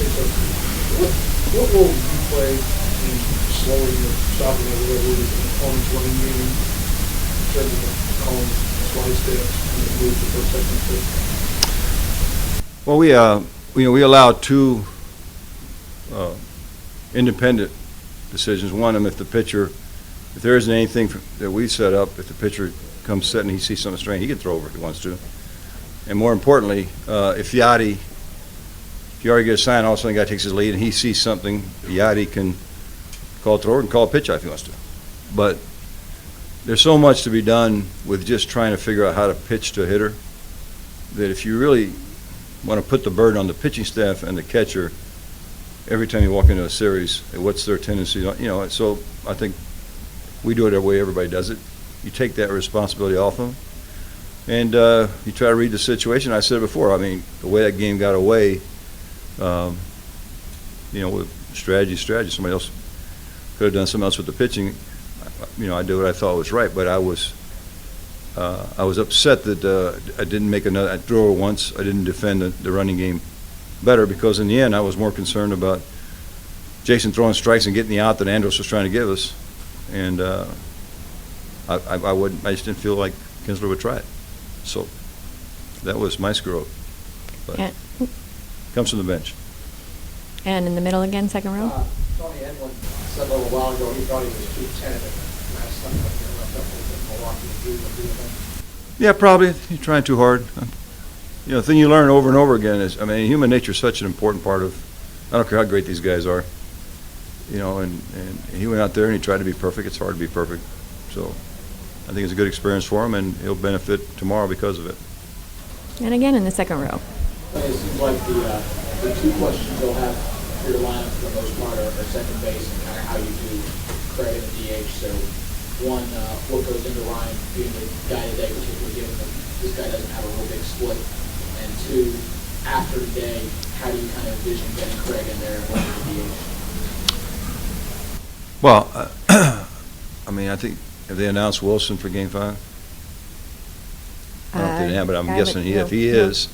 What role do you play in slowing or stopping or whatever it is in the opponent's running game in terms of calling slide steps and the move to first, second, fifth? Well, we allow two independent decisions. One of them, if there isn't anything that we set up, if the pitcher comes set and he sees something strange, he can throw over if he wants to. And more importantly, if you already get a sign, all of a sudden the guy takes his lead and he sees something, Yachty can call it throw and call a pitch out if he wants to. But there's so much to be done with just trying to figure out how to pitch to a hitter that if you really want to put the burden on the pitching staff and the catcher every time you walk into a series, what's their tendency, so I think we do it every way everybody does it. You take that responsibility off them, and you try to read the situation. I said it before, I mean, the way that game got away, with strategy, somebody else could have done something else with the pitching. I did what I thought was right, but I was upset that I didn't make another throw once. I didn't defend the running game better, because in the end I was more concerned about Jason throwing strikes and getting the out that Andros was trying to give us, and I just didn't feel like Kinsler would try it. So that was my screw up. But comes from the bench. And in the middle again, second row. Tony Edwin said a little while ago he thought he was too tentative. Last time left up a little bit Milwaukee to do the thing. Yeah, probably. You're trying too hard. The thing you learn over and over again is, human nature is such an important part of, I don't care how great these guys are, and he went out there and he tried to be perfect. It's hard to be perfect. So I think it's a good experience for him, and he'll benefit tomorrow because of it. And again in the second row. It seems like the two questions you'll have for your lineup for the most part are second base and kind of how you do Craig and DH. So one, what goes into Ryan being the guy today, particularly given that this guy doesn't have a real big split. And two, after today, how do you kind of envision getting Craig in there and running the DH? Well, I think, have they announced Wilson for Game 5? I don't think they have, but I'm guessing if he is,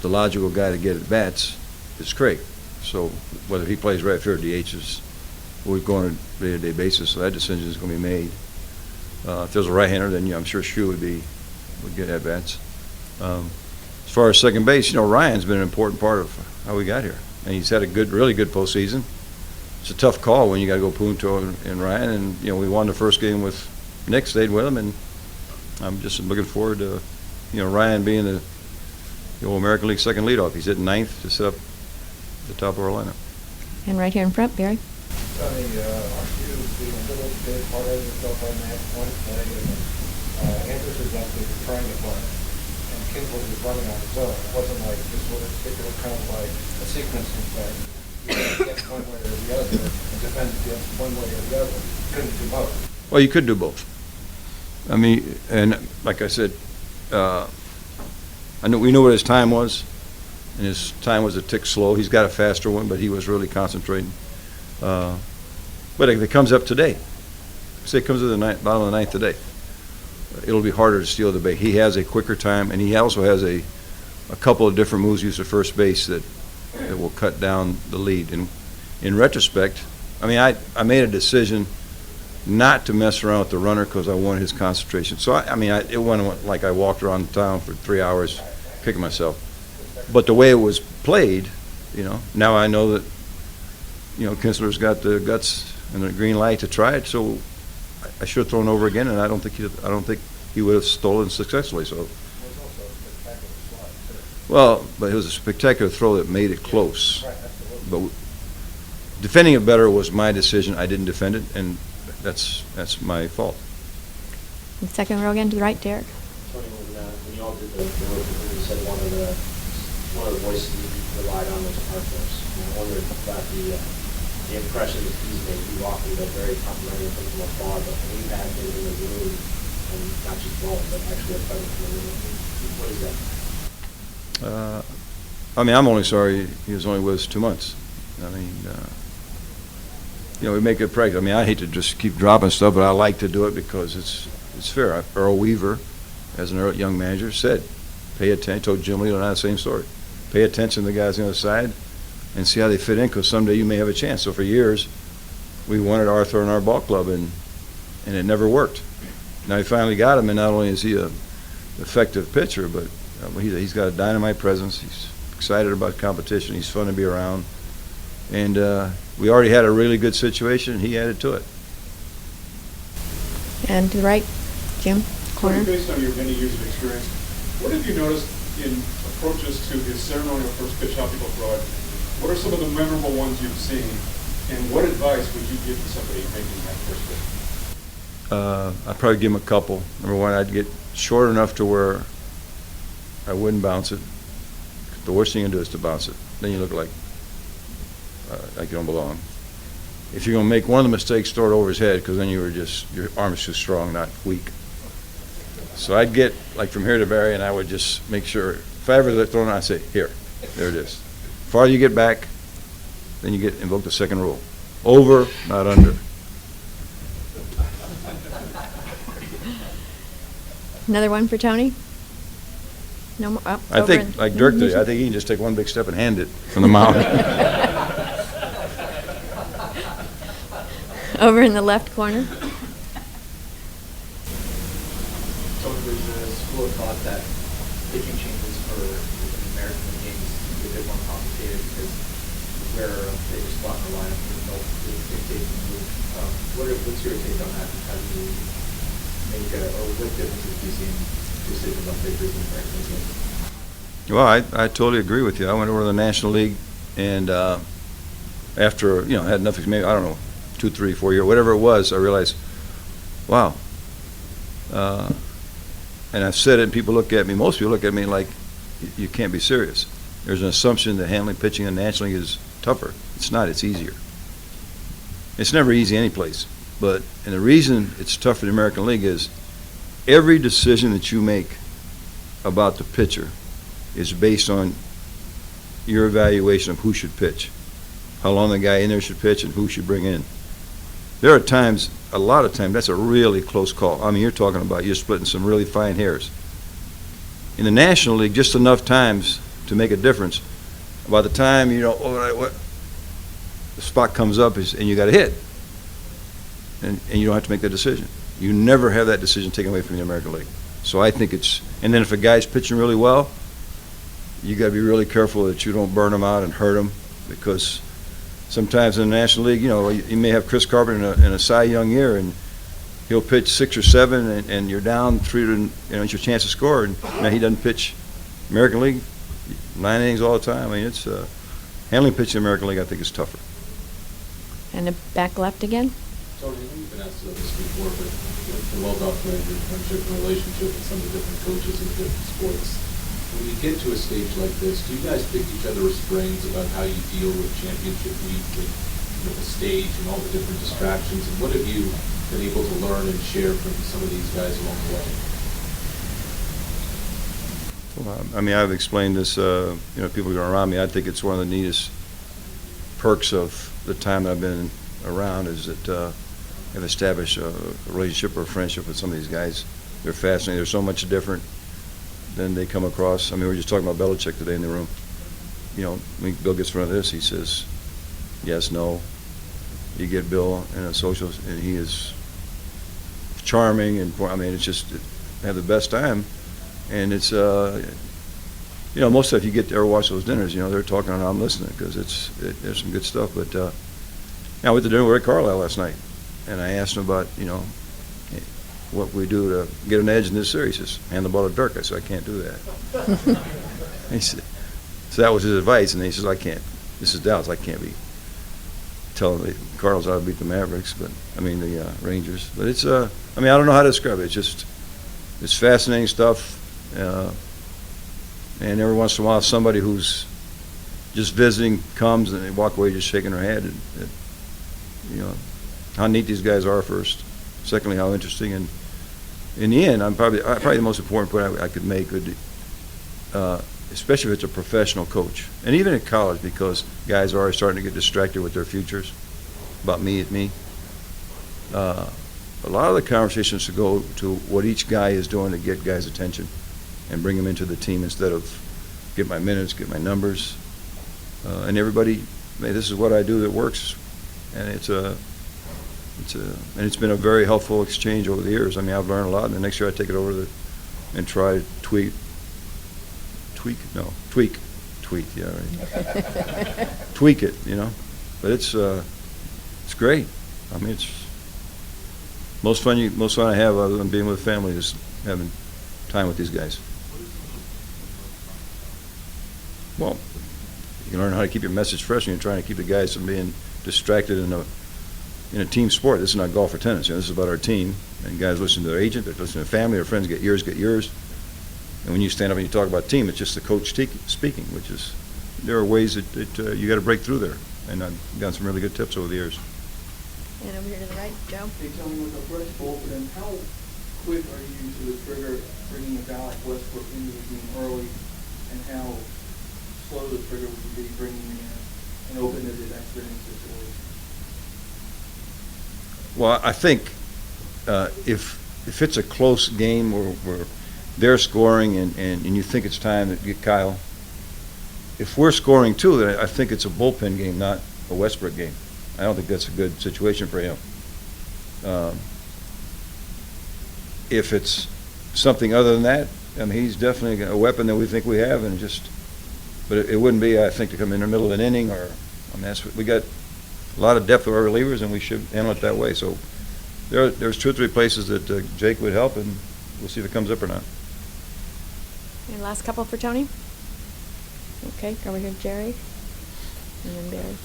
the logical guy to get at bats is Craig. So whether he plays right field or DH is, we're going on a day-to-day basis, so that decision is going to be made. If there's a right-hander, then I'm sure Shu would get at bats. As far as second base, Ryan's been an important part of how we got here, and he's had a really good postseason. It's a tough call when you got to go Punto and Ryan, and we won the first game with Nick, stayed with him, and I'm just looking forward to Ryan being the old American League second leadoff. He's hitting ninth to set up the top of our lineup. And right here in front, Barry. Sonny, aren't you being a little bit hard on yourself on that point today? Andrews is up there trying to play, and Kinsler was running on his own. It wasn't like this was a particular kind of like a sequencing thing. You get one way or the other, and defend against one way or the other. You couldn't do both. Well, you could do both. And like I said, we knew what his time was, and his time was a tick slow. He's got a faster one, but he was really concentrating. But if it comes up today, say it comes to the bottom of the ninth today, it'll be harder to steal the base. He has a quicker time, and he also has a couple of different moves used at first base that will cut down the lead. And in retrospect, I made a decision not to mess around with the runner because I wanted his concentration. So, it wasn't like I walked around town for 3 hours kicking myself. But the way it was played, now I know that, Kinsler's got the guts and the green light to try it, so I should have thrown over again, and I don't think he would have stolen successfully. So, well, but it was a spectacular throw that made it close. But defending it better was my decision. I didn't defend it, and that's my fault. And second row again to the right, Derek. Tony, when you all did the road, you said one of the voices you relied on was Arthur's. And I wondered about the impression that he's made. You often been very complimentary from afar, but when you had him in the room, and not just ball, but actually a presence in the room, what is that? I'm only sorry he was only with us 2 months. We make it practice. I hate to just keep dropping stuff, but I like to do it because it's fair. Earl Weaver, as an young manager, said, pay attention. Told Jim Lee and I the same story. Pay attention to the guys on the other side. and see how they fit in, because someday you may have a chance. So for years, we wanted Arthur in our ball club, and it never worked. Now he finally got him, and not only is he a effective pitcher, but he's got a dynamite presence. He's excited about competition. He's fun to be around. And we already had a really good situation, and he added to it. And to the right, Jim, corner. Tony, based on your many years of experience, what have you noticed in approaches to his ceremonial first pitch, how people throw it? What are some of the memorable ones you've seen, and what advice would you give to somebody making that first pitch? I'd probably give him a couple. Number one, I'd get short enough to where I wouldn't bounce it. The worst thing you can do is to bounce it. Then you look like you don't belong. If you're going to make one of the mistakes, throw it over his head, because then your arm is too strong, not weak. So I'd get like from here to Barry, and I would just make sure, if I ever throw it, I'd say, here, there it is. The farther you get back, then you invoke the second rule. Over, not under. Another one for Tony? No more? Oh, I over think, in- like Dirk did, I think he can just take one big step and hand it from the mound. Over in the left corner. So there's a school of thought that pitching changes for the American League games is a bit more complicated because where they just spot in the lineup, there's no dictate the move. What's your take on that? And how do you make or what differences do you see in decisions on pitchers in the American League games? Well, I totally agree with you. I went over to the National League, and after, had nothing, maybe, I don't know, 2, 3, 4 years, whatever it was, I realized, wow. And I've said it, and people look at me, most people look at me like, you can't be serious. There's an assumption that handling pitching in the National League is tougher. It's not, it's easier. It's never easy any place. And the reason it's tough for the American League is every decision that you make about the pitcher is based on your evaluation of who should pitch, how long the guy in there should pitch, and who should bring in. There are times, a lot of times, that's a really close call. I mean, you're talking about you're splitting some really fine hairs. In the National League, just enough times to make a difference. By the time, the spot comes up and you got a hit, and you don't have to make that decision. You never have that decision taken away from the American League. So I think and then if a guy's pitching really well, you got to be really careful that you don't burn him out and hurt him, because sometimes in the National League, you may have Chris Carpenter in a Cy Young year, and he'll pitch 6 or 7, and you're down 3 to, it's your chance to score, and he doesn't pitch. American League, 9 innings all the time. I mean, it's handling pitching in the American League, I think, is tougher. And the back left again. Tony, I know you've been asked this before, but it's been well documented, your friendship and relationship with some of the different coaches in different sports. When you get to a stage like this, do you guys pick each other's brains about how you deal with championship week, with the stage and all the different distractions? And what have you been able to learn and share from some of these guys along the way? Well, I mean, I've explained this, people who are around me. I think it's one of the neatest perks of the time that I've been around is that I've established a relationship or a friendship with some of these guys. They're fascinating. They're so much different than they come across. I mean, we were just talking about Belichick today in the room. When Bill gets in front of this, he says, yes, no. You get Bill in a social, and he is charming, and it's just, have the best time. And it's, most of you get there, watch those dinners, they're talking and I'm listening, because there's some good stuff. But I went to dinner with Rick Carlisle last night, and I asked him about, what we do to get an edge in this series. He says, hand the ball to Dirk. I said, I can't do that. He said, so that was his advice, and he says, I can't. This is Dallas. I can't be telling the Cardinals how to beat the Mavericks, the Rangers. But it's, I don't know how to describe it. It's fascinating stuff. And every once in a while, somebody who's just visiting comes and they walk away just shaking their head. And how neat these guys are first. Secondly, how interesting. And in the end, probably the most important point I could make would, especially if it's a professional coach, and even at college, because guys are already starting to get distracted with their futures, about me at me. A lot of the conversations should go to what each guy is doing to get guys' attention and bring them into the team instead of get my minutes, get my numbers. And everybody, man, this is what I do that works, and it's been a very helpful exchange over the years. I mean, I've learned a lot, and the next year I take it over and try to tweak, yeah, right. Tweak it, you know. But it's great. I mean, it's most fun I have other than being with family is having time with these guys. Well, you can learn how to keep your message fresh, and you're trying to keep the guys from being distracted in a team sport. This is not golf or tennis. You know, this is about our team. And guys listen to their agent, they listen to family, their friends get yours. And when you stand up and you talk about team, it's just the coach speaking, which is, there are ways that you got to break through there. And I've gotten some really good tips over the years. And over here to the right, Joe. Hey, tell me, with a fresh bullpen, how quick are you to the trigger bringing a guy like Westbrook into the game early, and how slow the trigger would you be bringing him in and open-ended extra inning situation? Well, I think if it's a close game where they're scoring and you think it's time to get Kyle, if we're scoring too, then I think it's a bullpen game, not a Westbrook game. I don't think that's a good situation for him. If it's something other than that, I mean, he's definitely a weapon that we think we have, and but it wouldn't be, I think, to come in the middle of an inning I mean, we got a lot of depth of our relievers, and we should handle it that way. So there's 2 or 3 places that Jake would help, and we'll see if it comes up or not. And last couple for Tony. Okay, over here, Jerry. And then Barry.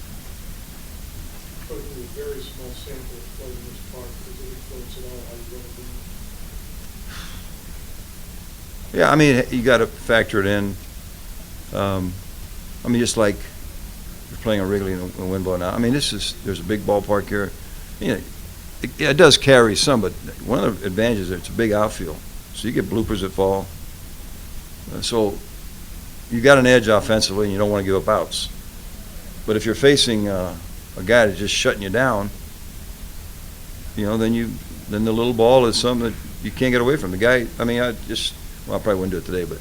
But it was a very small sample of play in this park. Does it influence at all how you're going to be? Yeah, I mean, you got to factor it in. I mean, just like you're playing a Wrigley and a wind blow now. I mean, there's a big ballpark here. You know, it does carry some, but one of the advantages is it's a big outfield, so you get bloopers that fall. So you got an edge offensively, and you don't want to give up outs. But if you're facing a guy that's just shutting you down, you know, then the little ball is something that you can't get away from. The guy, I mean, I probably wouldn't do it today, but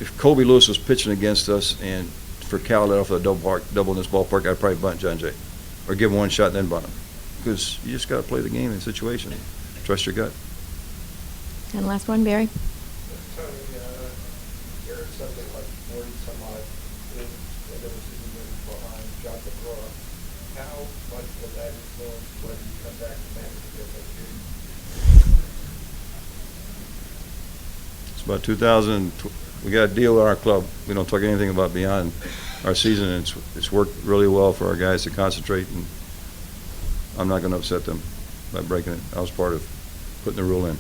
if Kobe Lewis was pitching against us and for Cal let off a double in this ballpark, I'd probably bunt John Jay, or give him one shot and then bunt him, because you just got to play the game in the situation. Trust your gut. And last one, Barry. Tony, you're at something like 40 some odd in regular season wins behind John LaRussa. How much will that influence whether you come back to manage the FSU? It's about 2000. We got a deal with our club. We don't talk anything about beyond our season, and it's worked really well for our guys to concentrate, and I'm not going to upset them by breaking it. I was part of putting the rule in.